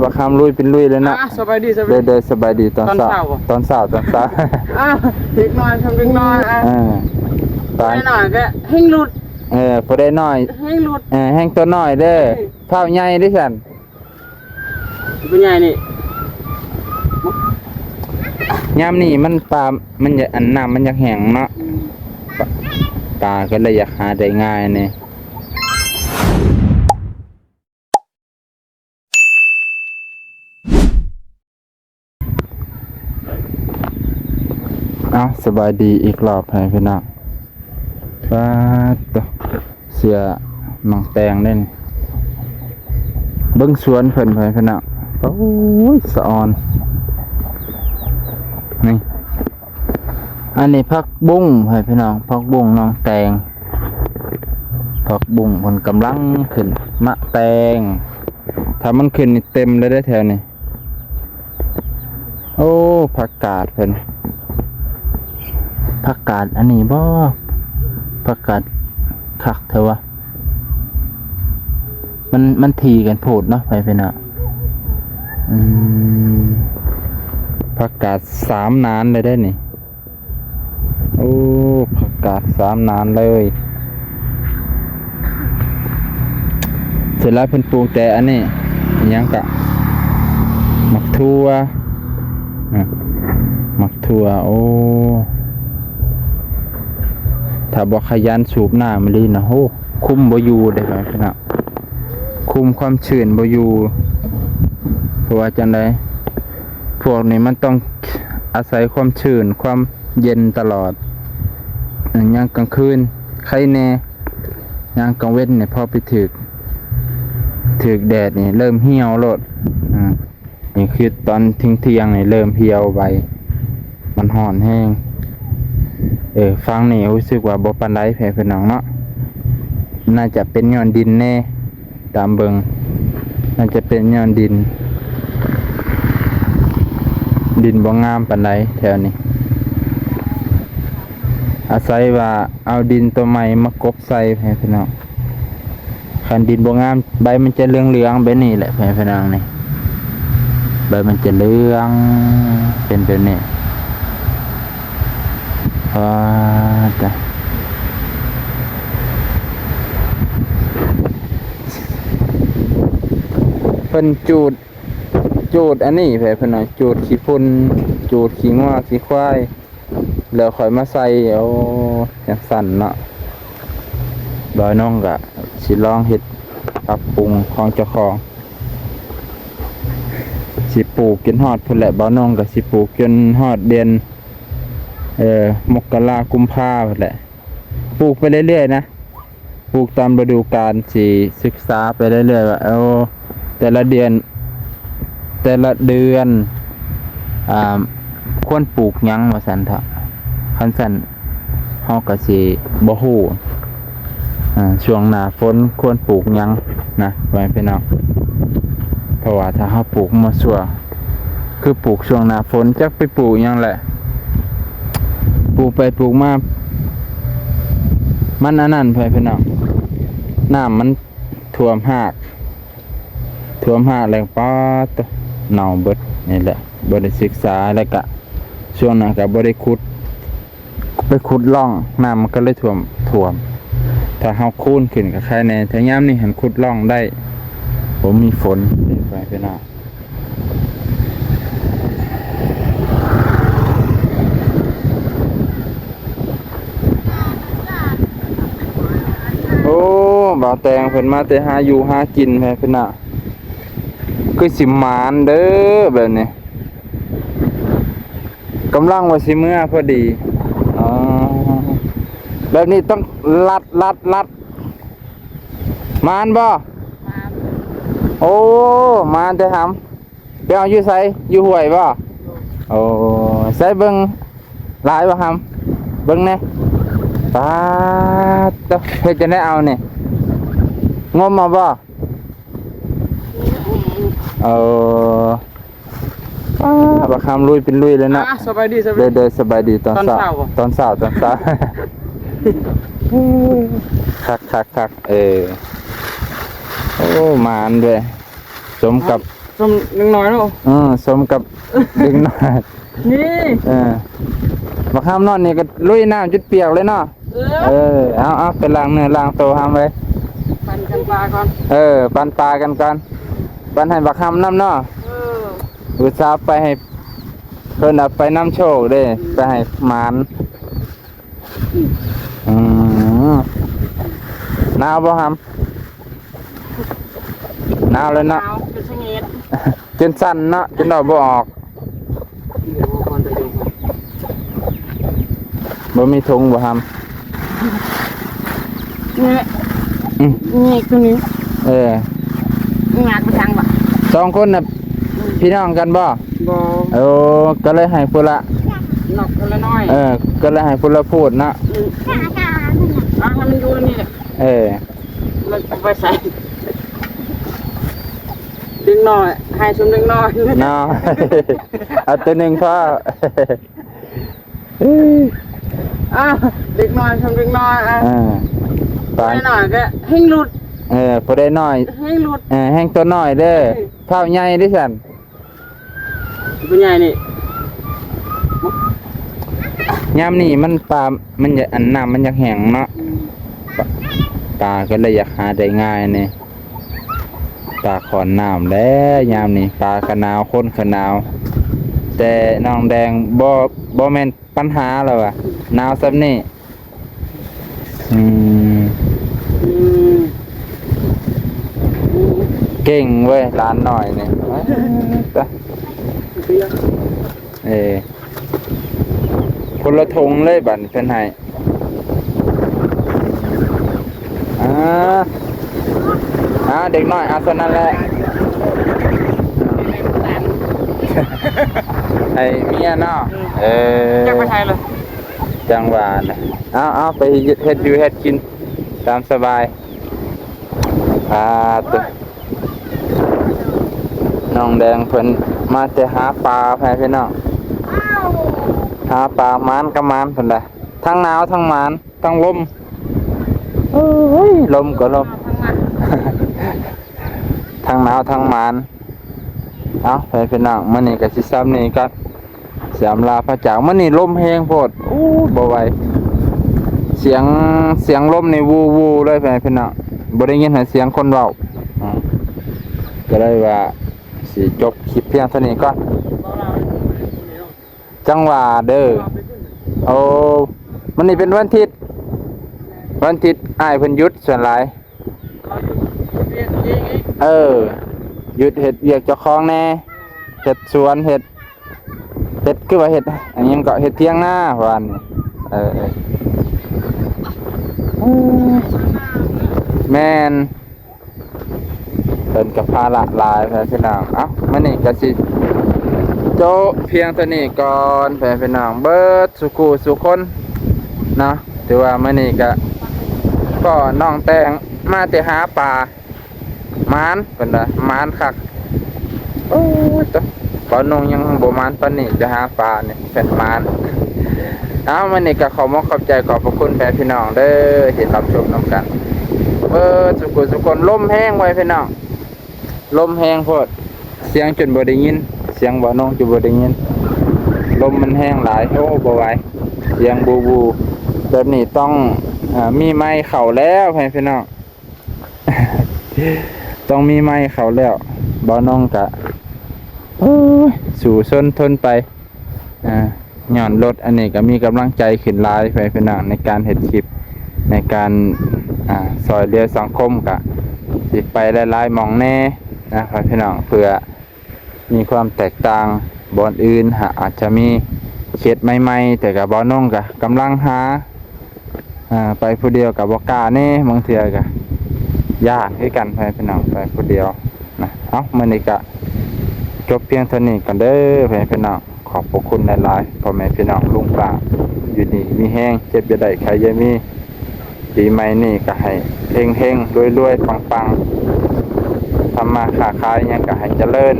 บักคำลุยเป็นลุยเลยนะสบายดีเดินสบายดีตอนเช้าตอนเช้าเด็กน้อยทำเด็กน้อยตอนหน่อยก็แห้งหลุดพอได้น้อยแห้งหลุดแห้งตัวน้อยเด้อเท่าใหญ่ดิฉันเป็นใหญ่นี่ยามนี่มันปลามันอยากอันน้ำมันอยากแห้งเนาะปลาก็เลยอยากหาได้ง่ายเนี่ยสบายดีอีกรอบให้พี่น้องป้าตัวเสียน้องแตงเล่นเบิ้งสวนเพิ่นให้พี่น้องโอ้ยสะออนนี่อันนี้ผักบุ้งให้พี่น้องผักบุ้งน้องแตงผักบุ้งมันกำลังขึ้นมะแตงถ้ามันขึ้นนี่เต็มเลยได้แถวนี้โอ้ผักกาดเพิ่นผักกาดอันนี้บ่ผักกาดคักเถอะวะมันทีกันโพดเนาะไปเนาะผักกาด3 นานเลยได้นี่โอ้ผักกาด3 นานเลยเสร็จแล้วเพิ่นปลูกแต่อันนี้ยังกะหมักทั่วโอ้ถ้าบ่ขยันสูบน้ำมันดีนะโหคุมบ่อยู่ได้ครับพี่น้องคุมความชื้นบ่อยู่เพราะว่าจังได๋พวกนี้มันต้องอาศัยความชื้นความเย็นตลอดยามกลางคืนใครแน่ยามกลางเว้นเนี่ยพอไปถึกแดดนี่เริ่มเหี่ยวโลดนี่คือตอนเที่ยงนี่เริ่มเหี่ยวไปมันร้อนแห้งฟังนี่รู้สึกว่าบ่ปานใดแพ้พี่น้องเนาะน่าจะเป็นย้อนดินแน่ตามเบิ่งน่าจะเป็นย้อนดินบ่งามปานใดแถวนี้อาศัยว่าเอาดินตัวใหม่มากบใส่แพ้พี่น้องคันดินบ่งามใบมันจะเหลืองๆแบบนี้แหละแพ้พี่น้องนี่ใบมันจะเหลืองเป็นแบบนี้จ้ะเพิ่นจูดอันนี้แผลเพิ่นน่ะจูดขี้ฝุ่นจูดขี้งัวขี้ควายแล้วค่อยมาใส่เอาจังสั่นเนาะบ่น้องก็สิลองเฮ็ดปรับปรุงของเจ้าของสิปลูกจนฮอดพุ่นแหละบ่น้องก็สิปลูกจนฮอดเดือนมกรากุมภาพันธ์แหละปลูกไปเรื่อยๆนะปลูกตามฤดูกาลสิศึกษาไปเรื่อยๆว่าแต่ละเดือนควรปลูกหยังว่าซั่นเถาะคันซั่นเฮาก็สิบ่ฮู้ช่วงหน้าฝนควรปลูกหยังนะไว้พี่น้องเพราะว่าถ้าเฮาปลูกมั่วซั่วคือปลูกช่วงหน้าฝนจักไปปลูกหยังแหละปลูกไปปลูกมามันอันนั้นพี่น้องน้ำมันท่วมหากแรงป๊อดเน่าเบิดนี่แหละบ่ได้ศึกษาแล้วก็ช่วงนั้นก็บ่ได้ไปขุดร่องน้ำมันก็เลยท่วมถ้าเฮาคูนขึ้นก็แค่แน่ถ้ายามนี้หันขุดร่องได้ผมมีฝนไปพี่น้องบ่าวแตงเพิ่นมาแต่หาอยู่หากินแม่เพิ่นน่ะคือสิหมานเด้อแบบนี้กำลังว่าสิเมื่อพอดีแบบนี้ต้องลัดหมานบ่โอ้หมานแต่หำไปเอาอยู่ไสอยู่ห้วยบ่โอ้ใส่เบิ่งหลายบ่หำเบิ่งแน่ตาตะเฮ็ดจังได๋เอานี่งมมาบ่บักคำลุยเป็นลุยเลยนะสบายดีเดินสบายดีตอนเช้าตอนเช้าคักโอ้มานด้วยสมกับ สมนึงน้อยเนาะ สมกับดึงน้อย นี่ บักห้ามนอนนี่ก็ลุยน้ำจุดเปียกเลยเนาะเอาไปล้างเนื้อล้างตัวห้ามเลย ปั่นกันปลาก่อน ปันปลากันก่อนปันให้บักห้ามน้ำเนาะอุตส่าห์ไปให้เพิ่นเอาไปน้ำโชคเด้ไปให้หมานหนาวบ่ห้ามหนาวเลยเนาะ เอาเป็นชะเงียด จนสั่นเนาะจนเราบ่ออกบ่มีถุงบ่ห้าม นี่นี่ตัวนี้งานไปทางบ่ สองคนน่ะพี่น้องกันบ่ บ่ ก็เลยให้พุ่นละ นอกคนละน้อย ก็เลยให้พุ่นละพูดเนาะ ให้มันอยู่นี่แหละมันไปใส่ดึงหน่อยให้ชุมดึงหน่อย เนาะ เอาตัวหนึ่งพ่อ ดึงหน่อยชุมดึงหน่อย ไป หน่อยก็ให้หลุด พอได้น้อย ให้หลุด แห้งตัวน้อยเด้อเท่าใหญ่ดิสัน เป็นใหญ่นี่ ยามนี่มันปลามันอยากอันน้ำมันอยากแห้งเนาะปลาก็เลยอยากหาได้ง่ายนี่ปลาขอนน้ำแล้วยามนี่ปลากระนาวคนขนาว แต่น้องแดงบ่แม่นปัญหาแล้วอะหนาวซ้ำนี่เก่งเว้ยร้านหน่อยนี่คนละทงเลยบัดนี้เพิ่นให้เด็กน้อยเอาเท่านั้นแหละไอ้เมียเนาะจะไปไทยเลย จังหวะนะเอาไปเฮ็ดอยู่เฮ็ดกินตามสบายตัวน้องแดงเพิ่นมาแต่หาปลาแพ่พี่น้องหาปลามานกับมานเพิ่นล่ะทั้งหนาวทั้งมานทั้งลมลมก็ลม ทั้งหนาวทั้งมานเอาไปพี่น้องมื้อนี้ก็สิซ้ำนี่กันสามลาพระจากมื้อนี้ลมแฮงโพดบ่ไหวเสียงลมนี่วูเลยพี่น้องบ่ได้ยินเสียงคนเว้าก็เลยว่าสิจบคลิปเพียงเท่านี้ก่อนจังหวะเด้อมันนี่เป็นวันอาทิตย์อ้ายเพิ่นหยุดส่วนหลายหยุดเฮ็ดเวียกเจ้าของแน่เฮ็ดสวนเฮ็ดคือว่าเฮ็ดอันยังก็เฮ็ดเที่ยงหน้าว่าอันนี้แม่นเป็นกับภาระหลายพี่น้องมื้อนี้ก็สิโจเพียงเท่านี้ก่อนพี่น้องเบิดสุคนเนาะถือว่ามื้อนี้ก็น้องแตงมาแต่หาปลามานเพิ่นน่ะมานคักตัวปอนงยังบ่มานปานนี้จะหาปลาเนี่ยเป็นมานมื้อนี้ก็ขอบใจขอบพระคุณพี่น้องเด้อที่รับชมนํกันสุคนลมแห้งไว้พี่น้องลมแห้งโพดเสียงจนบ่ได้ยินเสียงบ่น้องจนบ่ได้ยินลมมันแห้งหลายบ่ไหวเสียงบูแบบนี้ต้องมีไม้เข้าแล้วพี่น้อง ต้องมีไม้เข้าแล้วบ่น้องกะสู่ส้นทนไปย้อนรถอันนี้ก็มีกำลังใจขึ้นหลายพี่น้องในการเฮ็ดคลิปในการซอยเหลือสังคมกะสิไปหลายๆหม่องแน่นะครับพี่น้องเพื่อมีความแตกต่างบ่อนอื่นอาจจะมีเขตใหม่ๆแต่ก็บ่น้องกะกำลังหาไปผู้เดียวกับบ่กล้าแน่บางเทื่อก็ยากคือกันพี่น้องไปผู้เดียวนะมื้อนี้ก็จบเพียงเท่านี้กันเด้อพี่น้องขอบพระคุณหลายๆพ่อแม่พี่น้องลุงป้าอยู่นี่มีแห้งเจ็บอย่าได้ใครอย่ามีปีใหม่นี่ก็ให้เฮงๆรวยๆปังๆทำมาค้าขายหยังก็ให้เจริญ